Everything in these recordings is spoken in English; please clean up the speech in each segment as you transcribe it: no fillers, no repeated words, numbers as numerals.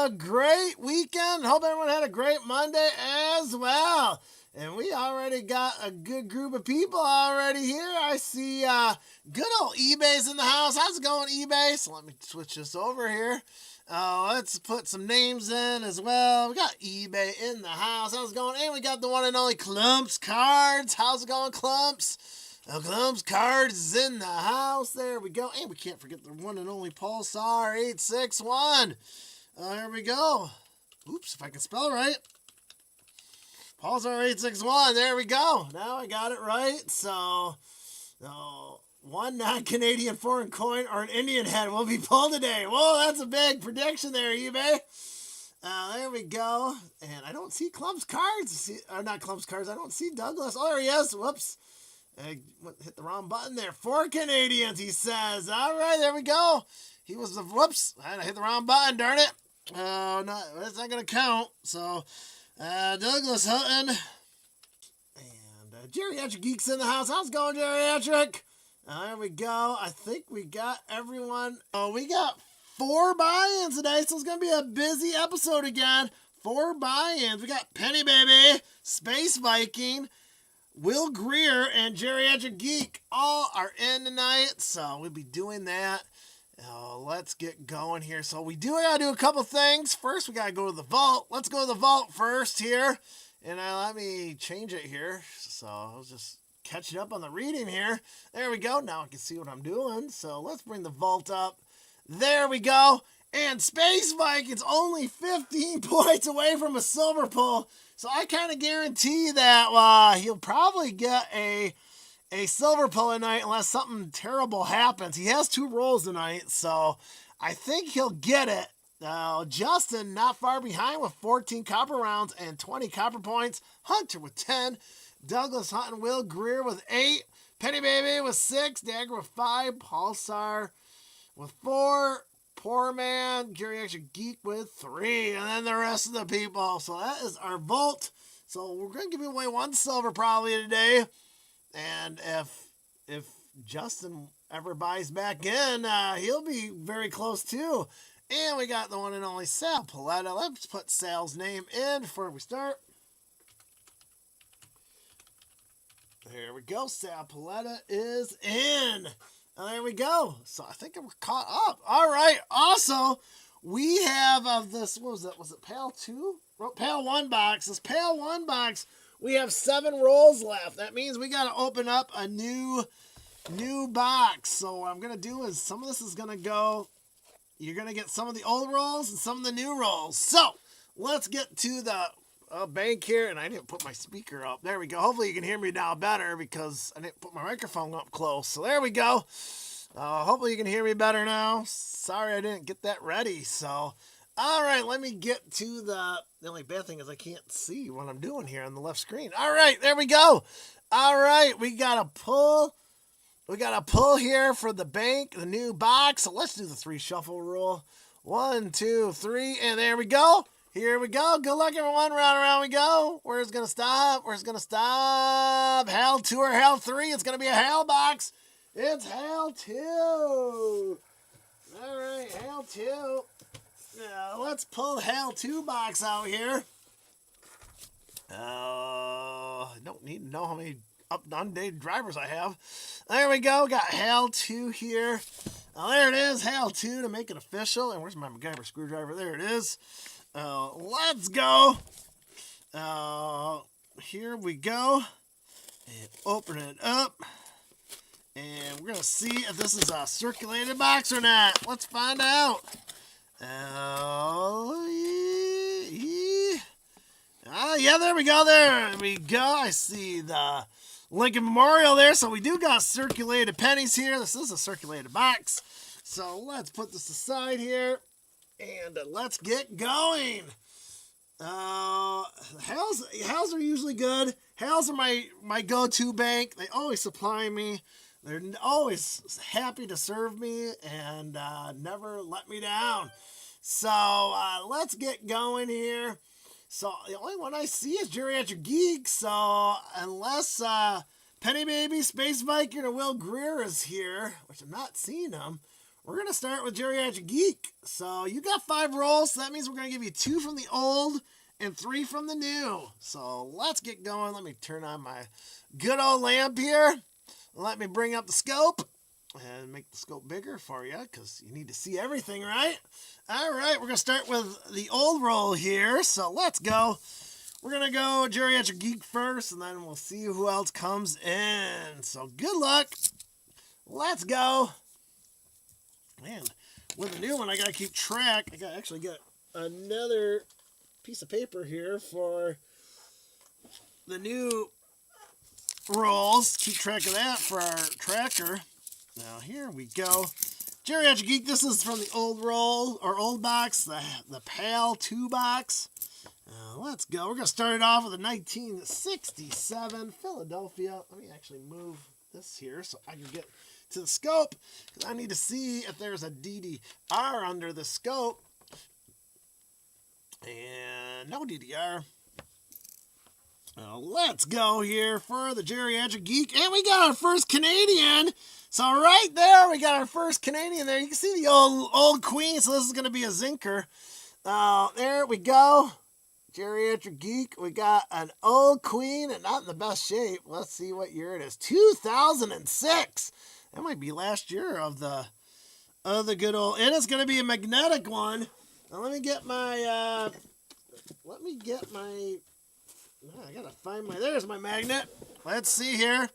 a great weekend. Hope everyone had a great Monday as well. And we already got a good group of people already here. I see good old eBay's in the house. How's it going, eBay? So let me switch this over here. Let's put some names in as well. We got eBay in the house. How's it going? And we got the one and only Clumps Cards. How's it going, Clumps? Clumps Cards is in the house. There we go. And we can't forget the one and only Pulsar 861. Here we go. Oops, if I can spell right. Pulsar 861. There we go. Now I got it right. So, one non-Canadian foreign coin or an Indian head will be pulled today. Whoa, that's a big prediction there, eBay. There we go. And I don't see Clumps Cards. Not Clumps Cards. I don't see Douglas. Oh, there he is. Whoops. I hit the wrong button there. 4 Canadians, he says. All right, there we go. He was the whoops. I hit the wrong button, darn it. No, that's not going to count. So, Douglas Hutton. And Geriatric Geeks in the house. How's it going, Geriatric? There we go. I think we got everyone. Oh, we got 4 buy-ins today, so it's going to be a busy episode again. 4 buy-ins. We got Penny Baby, Space Viking, Will Greer, and Geriatric Geek all are in tonight, so we'll be doing that. Let's get going here. So we gotta do a couple things. First, we gotta go to the vault. Let's go to the vault first here. And let me change it here. So I'll just catch up on the reading here. There we go. Now I can see what I'm doing. So let's bring the vault up. There we go. And Space Viking's only 15 points away from a silver pull. So I kind of guarantee that he'll probably get a silver pull tonight unless something terrible happens. He has 2 rolls tonight, so I think he'll get it. Justin not far behind with 14 copper rounds and 20 copper points. Hunter with 10. Douglas Hunt and Will Greer with 8. Penny Baby with 6. Dagger with 5. Pulsar with 4. Poor Man, Geriatric Geek with 3. And then the rest of the people. So that is our vault. So we're going to give away 1 silver probably today. And if Justin ever buys back in, he'll be very close too. And we got the one and only Sal Paletta. Let's put Sal's name in before we start. There we go. Sal Paletta is in. And there we go. So I think we're caught up. All right. Also, we have of this, what was it? Was it PAL 2? PAL 1 box. This PAL 1 box, we have 7 rolls left. That means we got to open up a new box. So what I'm going to do is some of this is going to go, you're going to get some of the old rolls and some of the new rolls. So let's get to the bank here. And I didn't put my speaker up. There we go. Hopefully you can hear me now better because I didn't put my microphone up close. So there we go. Hopefully you can hear me better now. Sorry I didn't get that ready. So, all right, let me get to the only bad thing is I can't see what I'm doing here on the left screen. All right, there we go. All right, we got a pull. We got a pull here for the bank, the new box. So let's do the 3 shuffle rule. 1, 2, 3, and there we go. Here we go. Good luck, everyone. Round and round we go. Where's it going to stop? Where's it going to stop? Hal 2 or Hal 3? It's going to be a Hal box. It's Hal 2. All right, Hal 2. Let's pull the Hal 2 box out here. I don't need to know how many undated drivers I have. There we go. Got Hal 2 here. There it is, Hal 2 to make it official. And where's my MacGyver screwdriver? There it is. Let's go. Here we go. And open it up. And we're going to see if this is a circulated box or not. Let's find out. Yeah, there we go. There we go. I see the Lincoln Memorial there. So we do got circulated pennies here. This is a circulated box. So let's put this aside here. And let's get going. Hals are usually good. Hals are my go-to bank. They always supply me. They're always happy to serve me and never let me down. So let's get going here. So the only one I see is Geriatric Geek. So unless Penny Baby, Space Viking, or Will Greer is here, which I'm not seeing them, we're going to start with Geriatric Geek. So you got 5 rolls, so that means we're going to give you 2 from the old and 3 from the new. So let's get going. Let me turn on my good old lamp here. Let me bring up the scope and make the scope bigger for you because you need to see everything, right? All right, we're going to start with the old roll here. So let's go. We're going to go Geriatric Geek first, and then we'll see who else comes in. So good luck. Let's go. Man, with the new one, I got to keep track. I got actually got another piece of paper here for the new rolls. Keep track of that for our tracker. Now, here we go. Geriatric Geek, this is from the old roll, or old box, the PAL 2 box. Let's go. We're going to start it off with a 1967 Philadelphia. Let me actually move this here so I can get to the scope, because I need to see if there's a DDR under the scope. And no DDR. Let's go here for the Geriatric Geek. And we got our first Canadian. So right there, we got our first Canadian there. You can see the old queen, so this is going to be a zinker. There we go. Geriatric Geek. We got an old queen and not in the best shape. Let's see what year it is. 2006. That might be last year of the good old. And it's going to be a magnetic one. Now let me get my. I gotta find my. There's my magnet. Let's see here.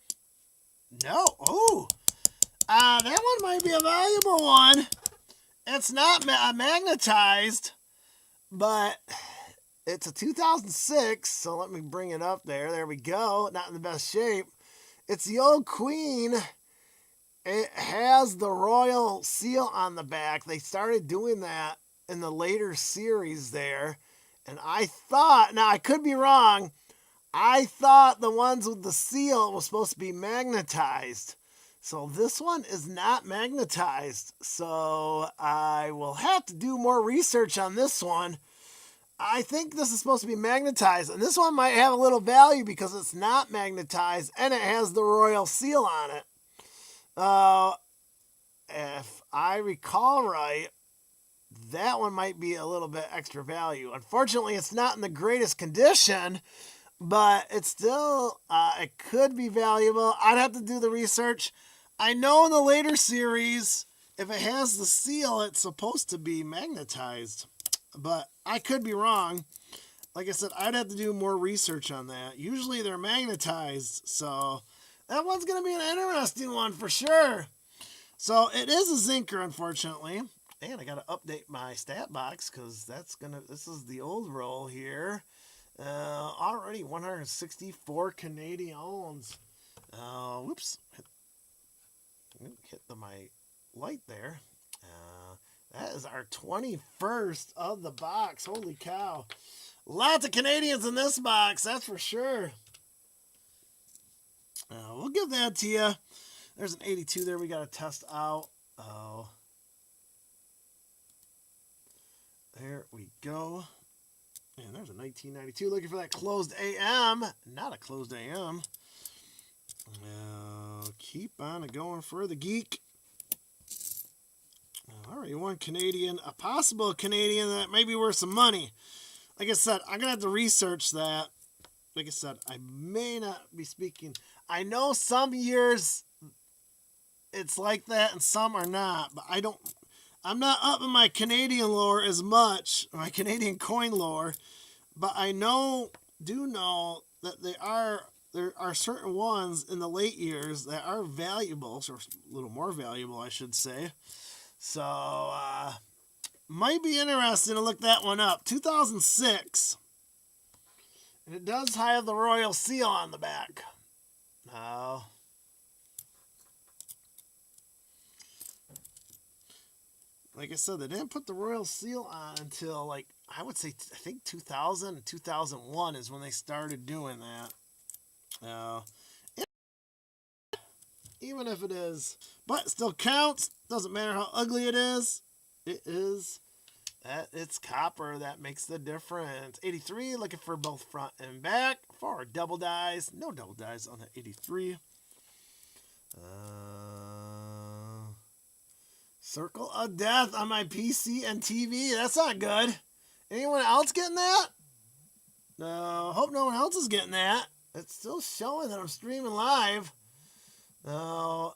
No. Oh. That one might be a valuable one. It's not magnetized, but it's a 2006. So let me bring it up there. There we go. Not in the best shape. It's the old queen. It has the royal seal on the back. They started doing that in the later series there. And I thought, now I could be wrong, I thought the ones with the seal was supposed to be magnetized. So this one is not magnetized. So I will have to do more research on this one. I think this is supposed to be magnetized. And this one might have a little value because it's not magnetized and it has the royal seal on it. If I recall right, that one might be a little bit extra value. Unfortunately, it's not in the greatest condition, but it's still, it could be valuable. I'd have to do the research. I know in the later series, if it has the seal, it's supposed to be magnetized, but I could be wrong. Like I said, I'd have to do more research on that. Usually they're magnetized, so that one's going to be an interesting one for sure. So it is a zinker, unfortunately. And I got to update my stat box because this is the old roll here. Already 164 Canadians. Whoops. Hit my light there. That is our 21st of the box. Holy cow. Lots of Canadians in this box, that's for sure. We'll give that to you. There's an 82 there we got to test out. There we go. And there's a 1992. Looking for that closed AM. Not a closed AM. Keep on going for the geek. Already one Canadian. A possible Canadian that may be worth some money. Like I said, I'm going to have to research that. Like I said, I may not be speaking. I know some years it's like that and some are not. But I'm not up in my Canadian lore as much, my Canadian coin lore, but I do know that there are certain ones in the late years that are valuable, or a little more valuable, I should say. So, might be interesting to look that one up. 2006. And it does have the royal seal on the back. Now, like I said, they didn't put the royal seal on until, like, I would say, I think 2000 and 2001 is when they started doing that. Even if it is, but it still counts. Doesn't matter how ugly it is. It's copper that makes the difference. 83, looking for both front and back. 4 double dies. No double dies on the 83. Circle of Death on my PC and TV. That's not good. Anyone else getting that? No, hope no one else is getting that. It's still showing that I'm streaming live. No,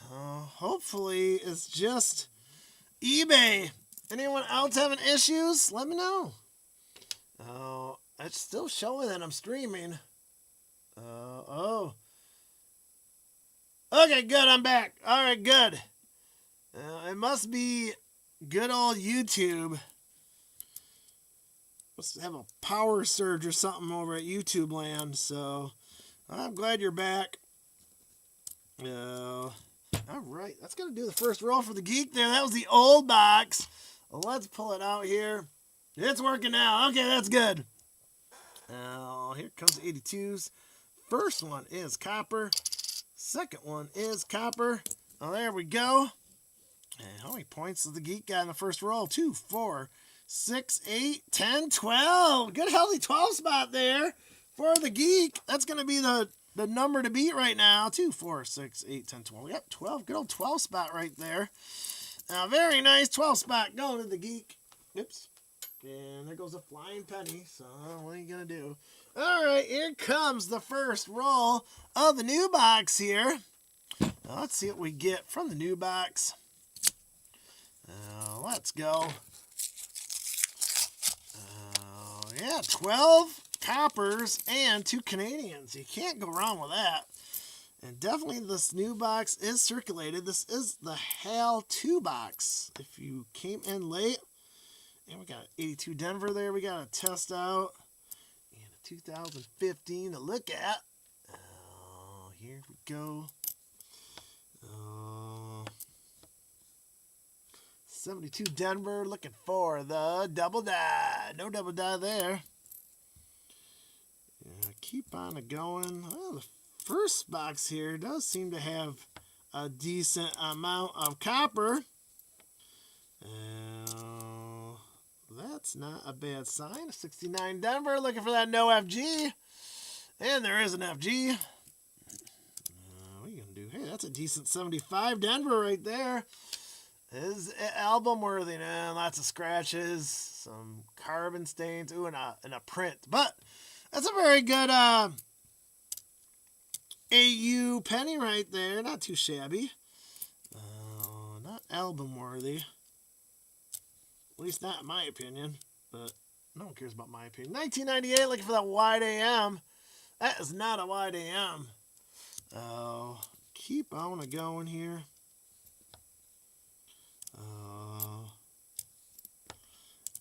hopefully it's just eBay. Anyone else having issues? Let me know. Oh, it's still showing that I'm streaming. Oh. Okay, good. I'm back. All right, good. It must be good old YouTube. Must have a power surge or something over at YouTube land. So I'm glad you're back. All right, that's going to do the first roll for the geek there. That was the old box. Well, let's pull it out here. It's working now. Okay, that's good. Now, here comes the 82s. First one is copper. Second one is copper. Oh, there we go. And how many points does the geek got in the first roll? 2, 4, 6, 8, 10, 12. Good healthy 12 spot there for the geek. That's going to be the number to beat right now. 2, 4, 6, 8, 10, 12. Yep, 12. Good old 12 spot right there. Now, very nice 12 spot going to the geek. Oops. And there goes a flying penny. So, what are you going to do? All right, here comes the first roll of the new box here. Now, let's see what we get from the new box. Let's go. Yeah, 12 coppers and 2 Canadians. You can't go wrong with that. And definitely this new box is circulated. This is the HAL 2 box. If you came in late, and we got 82 Denver there we got to test out. And a 2015 to look at. Here we go. 72 Denver, looking for the double die. No double die there. Yeah, keep on going. Well, the first box here does seem to have a decent amount of copper. That's not a bad sign. 69 Denver, looking for that no FG. And there is an FG. What are you going to do? Hey, that's a decent 75 Denver right there. Is it album worthy? Now, lots of scratches, some carbon stains, ooh, and a print. But that's a very good AU penny right there. Not too shabby. Not album worthy. At least not in my opinion. But no one cares about my opinion. 1998, looking for that wide AM. That is not a wide AM. Keep on going here.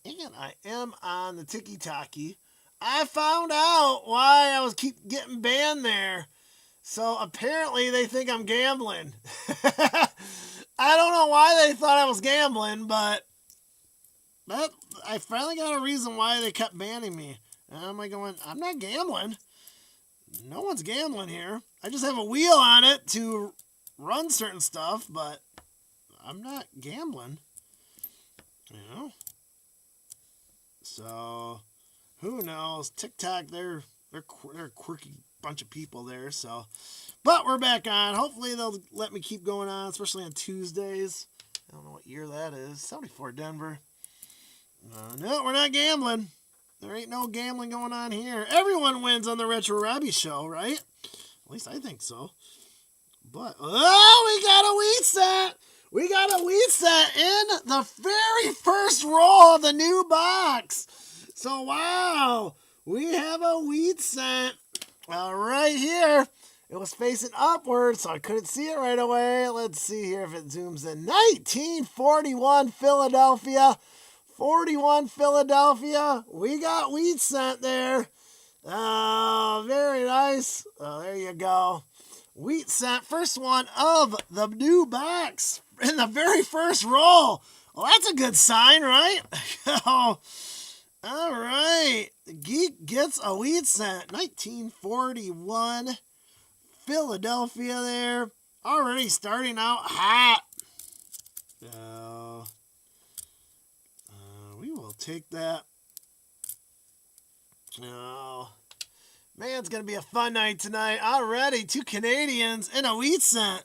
And I am on the tiki-taki. I found out why I was keep getting banned there. So apparently they think I'm gambling. I don't know why they thought I was gambling, but I finally got a reason why they kept banning me. And I'm like going, I'm not gambling. No one's gambling here. I just have a wheel on it to run certain stuff, but I'm not gambling. You know? So, who knows? TikTok, they're a quirky bunch of people there. So, but we're back on. Hopefully they'll let me keep going on, especially on Tuesdays. I don't know what year that is. 74 Denver. No, we're not gambling. There ain't no gambling going on here. Everyone wins on the Retro Robbie show, right? At least I think so. But, we got a wheat set. We got a wheat set in the very first roll of the new box. So, wow, we have a wheat set right here. It was facing upward, so I couldn't see it right away. Let's see here if it zooms in. 1941 Philadelphia. 41 Philadelphia. We got wheat scent there. Oh, very nice. Oh, there you go. Wheat scent. First one of the new box in the very first roll. Well, that's a good sign, right? Oh, all right. The geek gets a wheat scent. 1941 Philadelphia there. Already starting out hot. We will take that. Oh, man, it's going to be a fun night tonight. Already 2 Canadians and a wheat scent.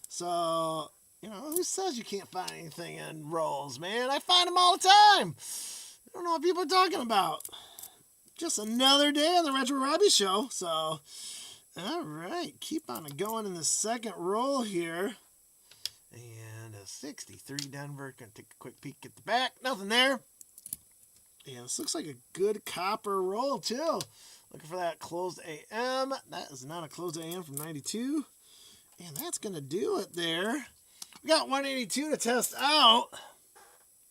So, You know, who says you can't find anything in rolls, man? I find them all the time. I don't know what people are talking about. Just another day on the Retro Robbie Show. So, all right, keep on going in the second roll here. And a 63 Denver. Gonna take a quick peek at the back. Nothing there. Yeah, this looks like a good copper roll, too. Looking for that closed AM. That is not a closed AM from 92. And that's going to do it there. We got 182 to test out.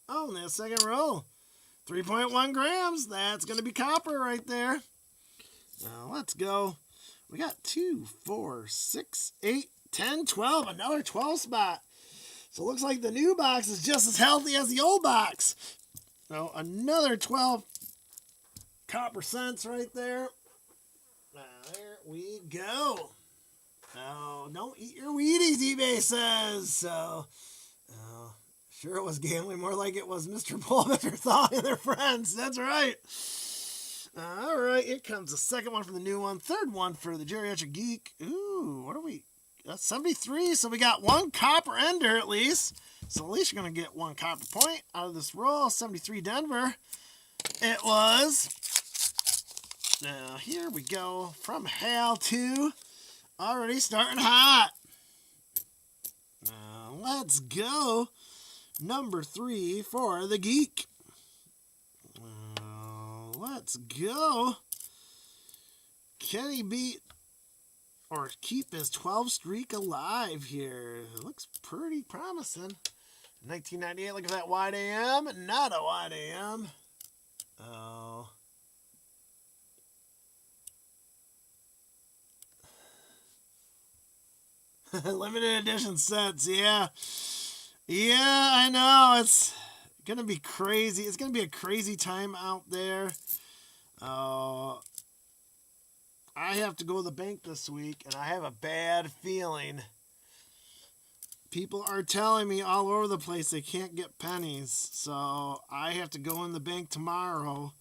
Oh, and that second roll. 3.1 grams. That's going to be copper right there. Now, let's go. We got 2, 4, 6, 8, 10, 12. Another 12 spot. So it looks like the new box is just as healthy as the old box. So another 12 copper cents right there. There we go. Oh, don't eat your Wheaties, eBay says. So, sure it was gambling, more like it was Mr. Bull, Mr. Thaw, and their friends. That's right. All right, here comes the second one for the new one. Third one for the Geriatric Geek. Ooh, what are we? That's 73, so we got one copper ender at least. So at least you're going to get one copper point out of this roll. 73 Denver. It was. Now, here we go. From Hal to already starting hot. Now, let's go. Number 3 for the Geek. Let's go. Can he beat or keep his 12 streak alive here? It looks pretty promising. 1998, look at that wide AM. Not a wide AM. Oh. Limited edition sets, yeah. Yeah, I know. It's going to be crazy. It's going to be a crazy time out there. I have to go to the bank this week, and I have a bad feeling. People are telling me all over the place they can't get pennies, so I have to go in the bank tomorrow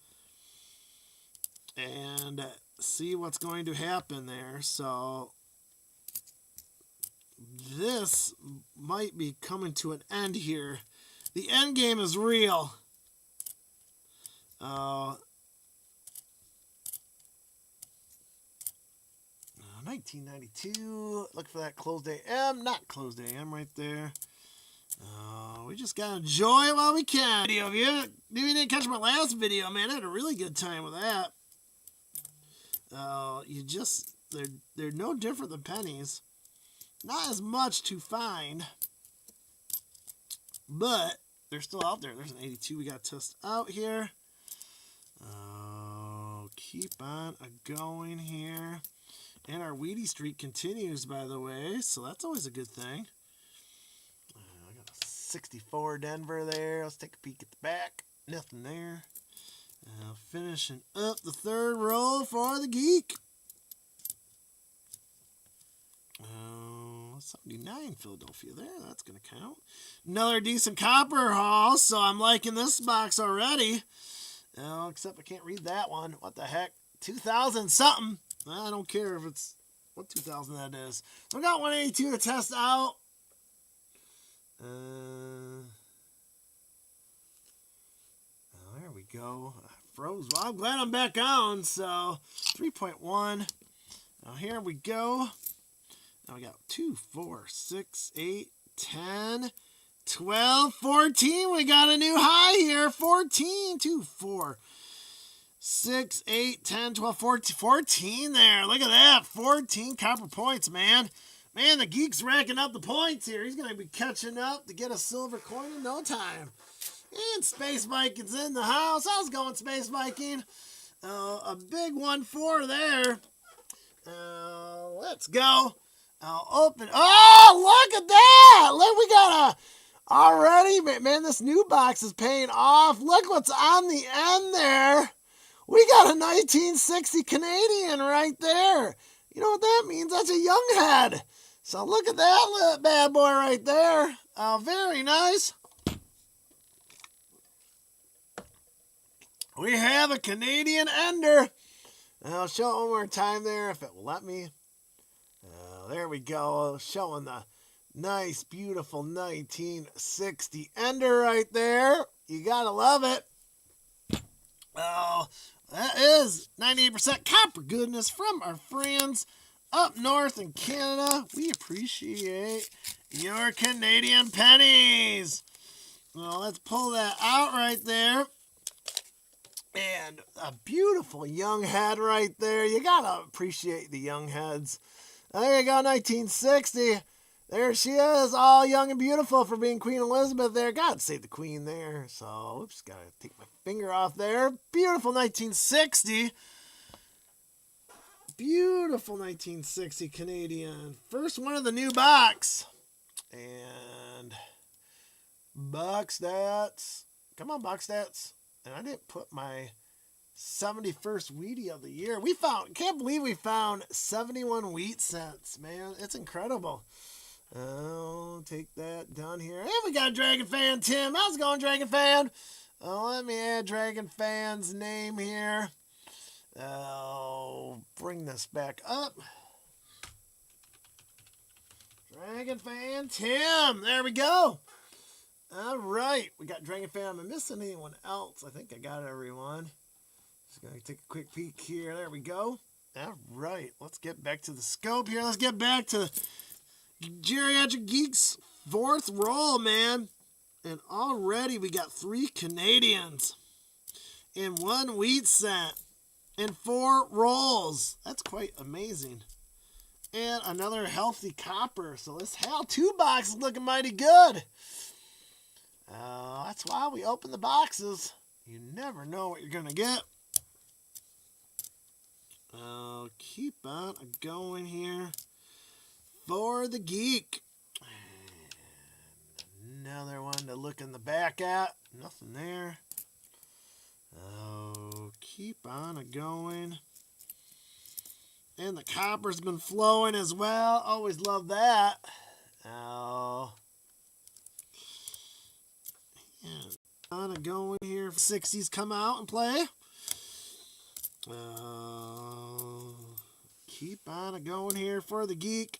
and see what's going to happen there. So this might be coming to an end here. The end game is real. 1992. Look for that closed AM. Not closed AM right there. We just gotta enjoy it while we can. If you didn't catch my last video, man, I had a really good time with that. They're no different than pennies. Not as much to find, but they're still out there. There's an 82 we got to test out here. Keep on going here. And our Wheatie streak continues, by the way, so that's always a good thing. I got a 64 Denver there. Let's take a peek at the back. Nothing there. Finishing up the third roll for the Geek. 79 Philadelphia there. That's going to count. Another decent copper haul, so I'm liking this box already. Except I can't read that one. What the heck? 2000 something. I don't care if it's what 2000 that is. So I got 182 to test out. There we go. I froze. Well, I'm glad I'm back on. So 3.1. Now here we go. Now we got 2, 4, 6, 8, 10, 12, 14. We got a new high here. 14, 2, 4, 6, 8, 10, 12, 14 there. Look at that. 14 copper points, man. Man, the Geek's racking up the points here. He's going to be catching up to get a silver coin in no time. And Space Viking's in the house. How's it going, Space Viking? A big 1-4 there. Let's go. I'll open. Oh, look at that. Look, we got already, man, this new box is paying off. Look what's on the end there. We got a 1960 Canadian right there. You know what that means? That's a young head. So look at that little bad boy right there. Very nice. We have a Canadian ender. I'll show it one more time there if it will let me. There we go. Showing the Nice, beautiful 1960 ender right there. You gotta love it. Oh, that is 98% copper goodness from our friends up north in Canada. We appreciate your Canadian pennies. Well, let's pull that out right there. And a beautiful young head right there. You gotta appreciate the young heads. There you go, 1960. There she is, all young and beautiful for being Queen Elizabeth there. God save the Queen there. So, oops, gotta take my finger off there. Beautiful 1960. Beautiful 1960 Canadian. First one of the new box. And box stats. Come on, box stats. And I didn't put my 71st Wheatie of the year. Can't believe we found 71 wheat cents, man. It's incredible. Oh, take that down here. And we got Dragon Fan Tim. How's it going, Dragon Fan? Oh, let me add Dragon Fan's name here. Oh, bring this back up. Dragon Fan Tim. There we go. All right. We got Dragon Fan. Am I missing anyone else? I think I got everyone. Just going to take a quick peek here. There we go. All right. Let's get back to the scope here. Let's get back to Geriatric Geeks' fourth roll, man. And already we got 3 Canadians and 1 wheat cent and 4 rolls. That's quite amazing. And another healthy copper. So this HAL 2 box is looking mighty good. That's why we open the boxes. You never know what you're going to get. Keep on going here. For the geek. And another one to look in the back at. Nothing there. Oh, keep on going. And the copper's been flowing as well. Always love that. Oh. And on going here. 60s come out and play. Keep on going here for the geek.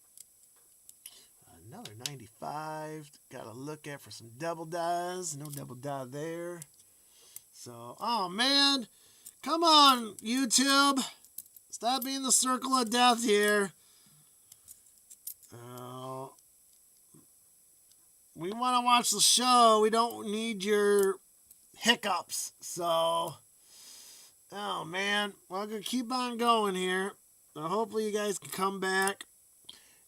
Another 95. Got to look at for some double dies. No double die there. So, oh man. Come on, YouTube. Stop being the circle of death here. We want to watch the show. We don't need your hiccups. So, oh man. Well, I'm going to keep on going here. Hopefully you guys can come back.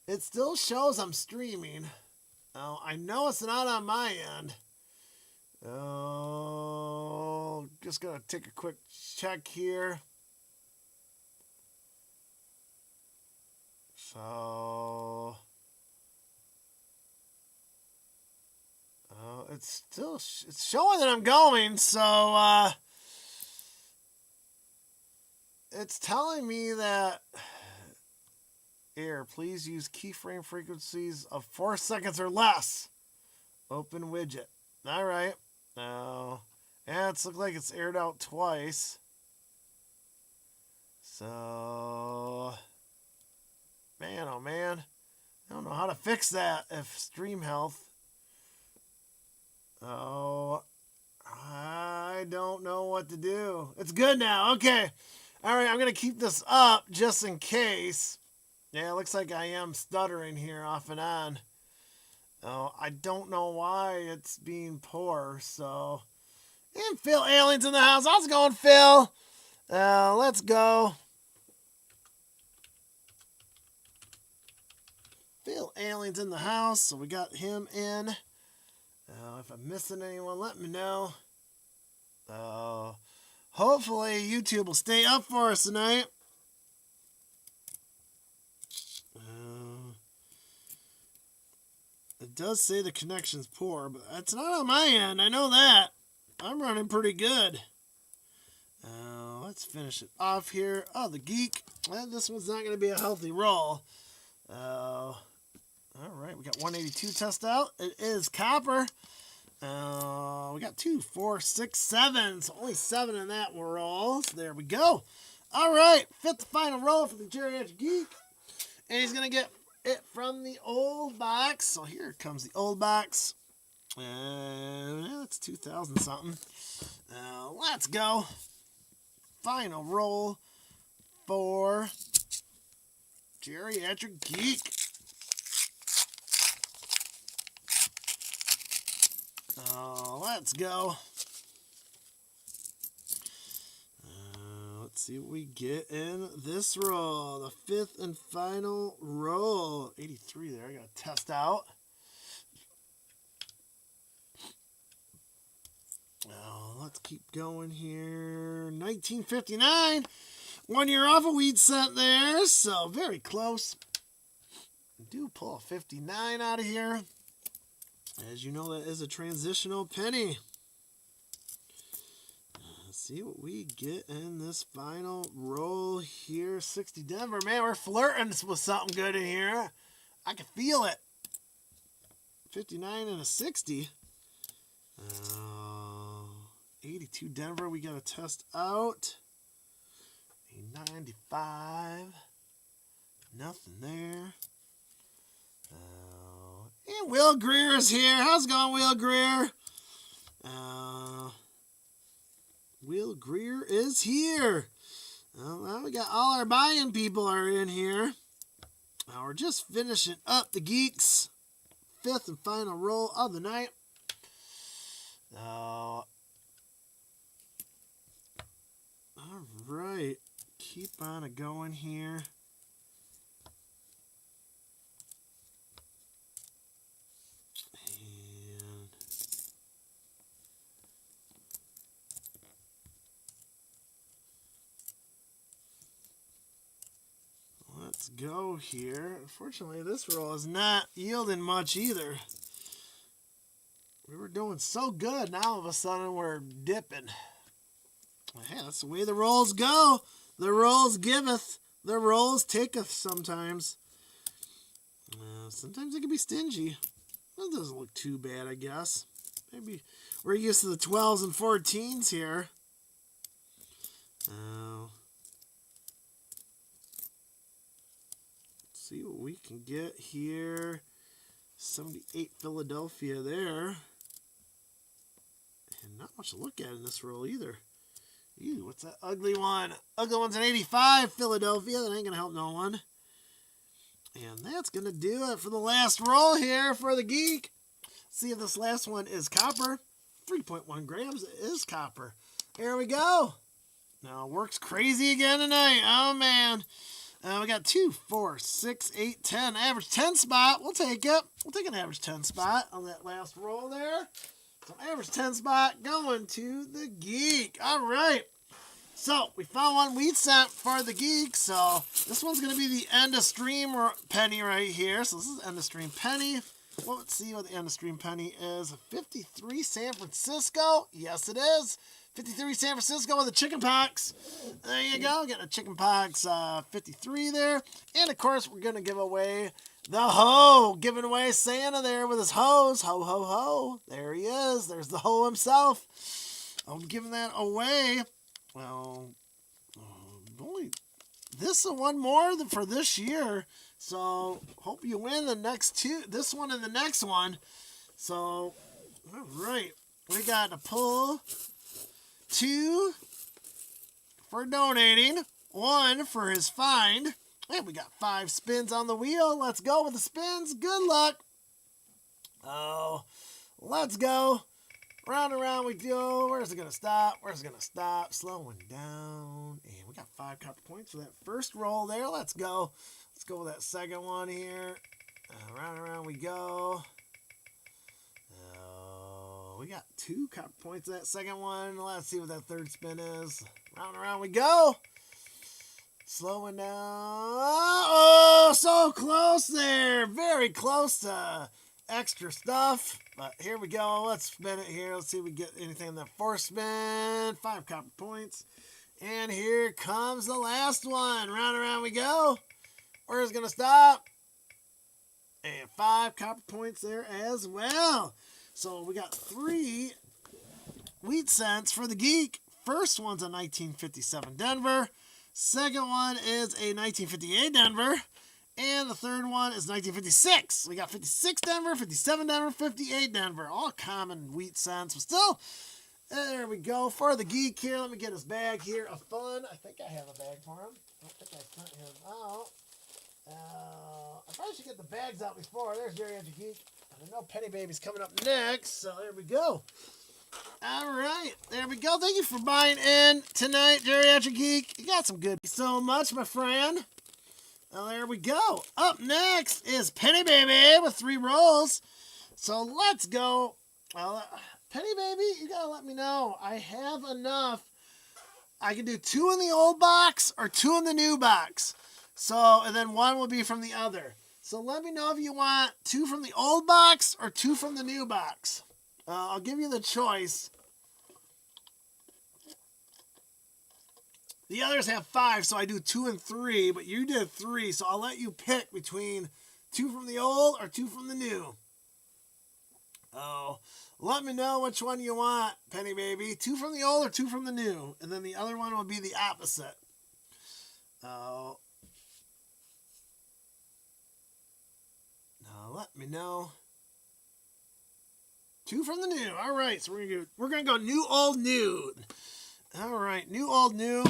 It still shows I'm streaming. I know it's not on my end. Just going to take a quick check here. So, it's showing that I'm going. So, it's telling me that here, please use keyframe frequencies of 4 seconds or less. Open widget. All right. Now, yeah, it's looked like it's aired out twice. So, man, oh man, I don't know how to fix that. If stream health. Oh, I don't know what to do. It's good now. Okay. All right, I'm going to keep this up just in case. Yeah, it looks like I am stuttering here off and on. Oh, I don't know why it's being poor, so. And Phil Alien's in the house. How's it going, Phil? Let's go. Phil Alien's in the house, so we got him in. If I'm missing anyone, let me know. Hopefully YouTube will stay up for us tonight. It does say the connection's poor, but it's not on my end. I know that. I'm running pretty good. Let's finish it off here. Oh, the geek. Well, this one's not going to be a healthy roll. All right, we got 182 test out. It is copper. We got 2, 4, 6, 7. So only 7 in that roll. So there we go. All right, fifth final roll for the Geriatric Geek. And he's going to get it from the old box. So here comes the old box. And it's 2000 something. Let's go. Final roll for Geriatric Geek. Let's go. Let's see what we get in this roll. The fifth and final roll. 83 there. I got to test out. Let's keep going here. 1959. 1 year off a weed cent there. So very close. Do pull a 59 out of here. As you know, that is a transitional penny. Let's see what we get in this final roll here. 60 Denver. Man, we're flirting with something good in here. I can feel it. 59 and a 60. 82 Denver. We got to test out. A 95. Nothing there. And Will Greer is here. How's it going, Will Greer? Will Greer is here. Well, we got all our buying people are in here. We're just finishing up the Geeks. Fifth and final roll of the night. All right. Keep on going here. Let's go here. Unfortunately, this roll is not yielding much either. We were doing so good. Now all of a sudden we're dipping. Hey, that's the way the rolls go. The rolls giveth. The rolls taketh sometimes. Sometimes it can be stingy. That doesn't look too bad, I guess. Maybe we're used to the 12s and 14s here. See what we can get here. 78 Philadelphia there. And not much to look at in this roll either. Ew, what's that ugly one? Ugly one's an 85 Philadelphia. That ain't going to help no one. And that's going to do it for the last roll here for the Geek. See if this last one is copper. 3.1 grams. It is copper. Here we go. Now, works crazy again tonight. Oh, man. We got 2, 4, 6, 8, 10. Average 10 spot. We'll take it. We'll take an average 10 spot on that last roll there. So average 10 spot going to the Geek. All right. So we found one wheat cent for the Geek. So this one's going to be the end of stream penny right here. So this is end of stream penny. Well, let's see what the end of stream penny is. 53 San Francisco. Yes, it is. 53 San Francisco with a chicken pox. There you go. Getting a chicken pox 53 there. And, of course, we're going to give away the hoe. Giving away Santa there with his hose. Ho, ho, ho. There he is. There's the hoe himself. I'm giving that away. Well, only this is one more for this year. So, hope you win the next two. This one and the next one. So, all right. We got to pull 2 for donating, 1 for his find, and we got 5 spins on the wheel. Let's go with the spins. Good luck. Oh, let's go. Round and round we go. Where's it going to stop? Where's it going to stop? Slowing down. And we got 5 copper points for that first roll there. Let's go. Let's go with that second one here. Round and round we go. We got 2 copper points that second one. Let's see what that third spin is. Round and round we go. Slowing down. Oh, so close there. Very close to extra stuff. But here we go. Let's spin it here. Let's see if we get anything in that fourth spin. 5 copper points. And here comes the last one. Round and round we go. Where's it going to stop? And 5 copper points there as well. So we got 3 wheat cents for the Geek. First one's a 1957 Denver. Second one is a 1958 Denver. And the third one is 1956. We got 56 Denver, 57 Denver, 58 Denver. All common wheat cents, but still, there we go. For the geek here, let me get his bag here of fun. I think I have a bag for him. I don't think I sent him out. I probably should get the bags out before. There's Geriatric Geek. I know Penny Baby's coming up next, so there we go. All right, there we go. Thank you for buying in tonight, Geriatric Geek. You got some good. Thank you so much, my friend. Well, there we go. Up next is Penny Baby with 3 rolls. So let's go. Well, Penny Baby, you gotta let me know. I have enough. I can do 2 in the old box or 2 in the new box. So, and then 1 will be from the other. So let me know if you want 2 from the old box or 2 from the new box. I'll give you the choice. The others have 5, so I do 2 and 3, but you did 3, so I'll let you pick between 2 from the old or 2 from the new. Oh, let me know which one you want, Penny Baby. 2 from the old or 2 from the new, and then the other one will be the opposite. Oh. Now let me know. 2 from the new. All right, so we're gonna go new, old, new. All right, new, old, new.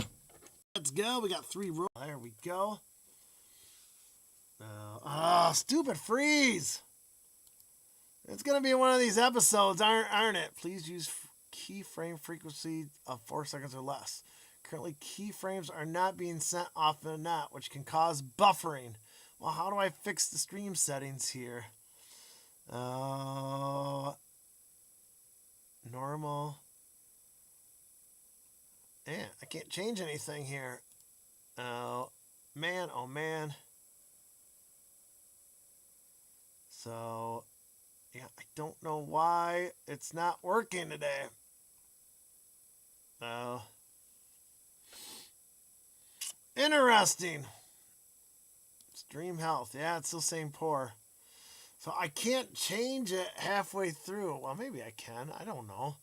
Let's go. We got 3 rolls. There we go. Stupid freeze. It's going to be one of these episodes, aren't it? Please use keyframe frequency of 4 seconds or less. Currently, keyframes are not being sent off the net, which can cause buffering. Well, how do I fix the stream settings here? Normal. Man, I can't change anything here. Oh, man. So, yeah, I don't know why it's not working today. Oh. Interesting. Stream health. Yeah, it's still saying poor. So I can't change it halfway through. Well, maybe I can. I don't know.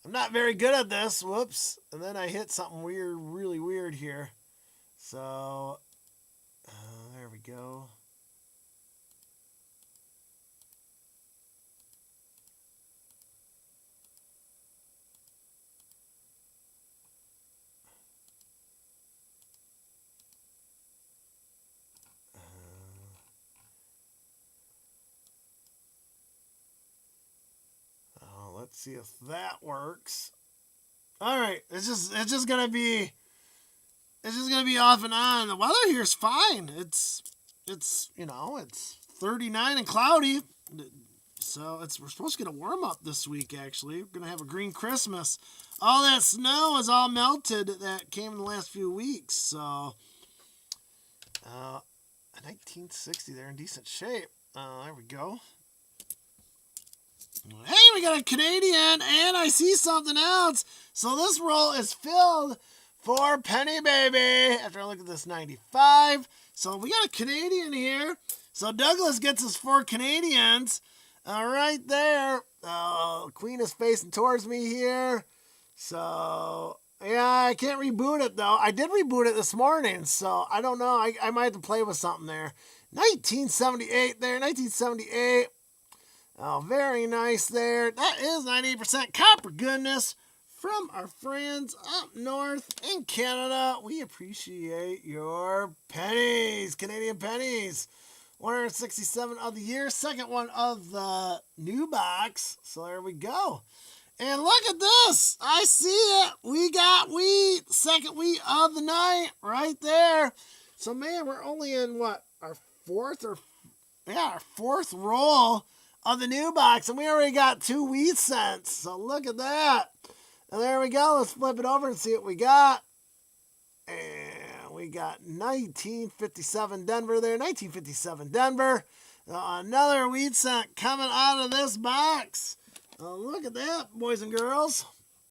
I'm not very good at this. Whoops. And then I hit something weird, really weird here. So, there we go. Let's see if that works. All right, it's just gonna be off and on. The weather here is fine. It's 39 and cloudy, so we're supposed to get a warm up this week. Actually, we're gonna have a green Christmas. All that snow is all melted that came in the last few weeks. So, 1960, they're in decent shape. There we go. Hey, we got a Canadian, and I see something else. So this roll is filled for Penny Baby. After I look at this 95. So we got a Canadian here. So Douglas gets his 4 Canadians. Right there. Queen is facing towards me here. So, yeah, I can't reboot it, though. I did reboot it this morning, so I don't know. I might have to play with something there. 1978 there. 1978. Oh, very nice there. That is 98% copper goodness from our friends up north in Canada. We appreciate your pennies, Canadian pennies. 167 of the year, second one of the new box. So there we go. And look at this. I see it. We got wheat, second wheat of the night right there. So, man, we're only in what? Our fourth roll of the new box, and we already got 2 wheat cents. So look at that. And there we go. Let's flip it over and see what we got. And we got 1957 Denver there. 1957 Denver. Another wheat cent coming out of this box. Look at that, boys and girls.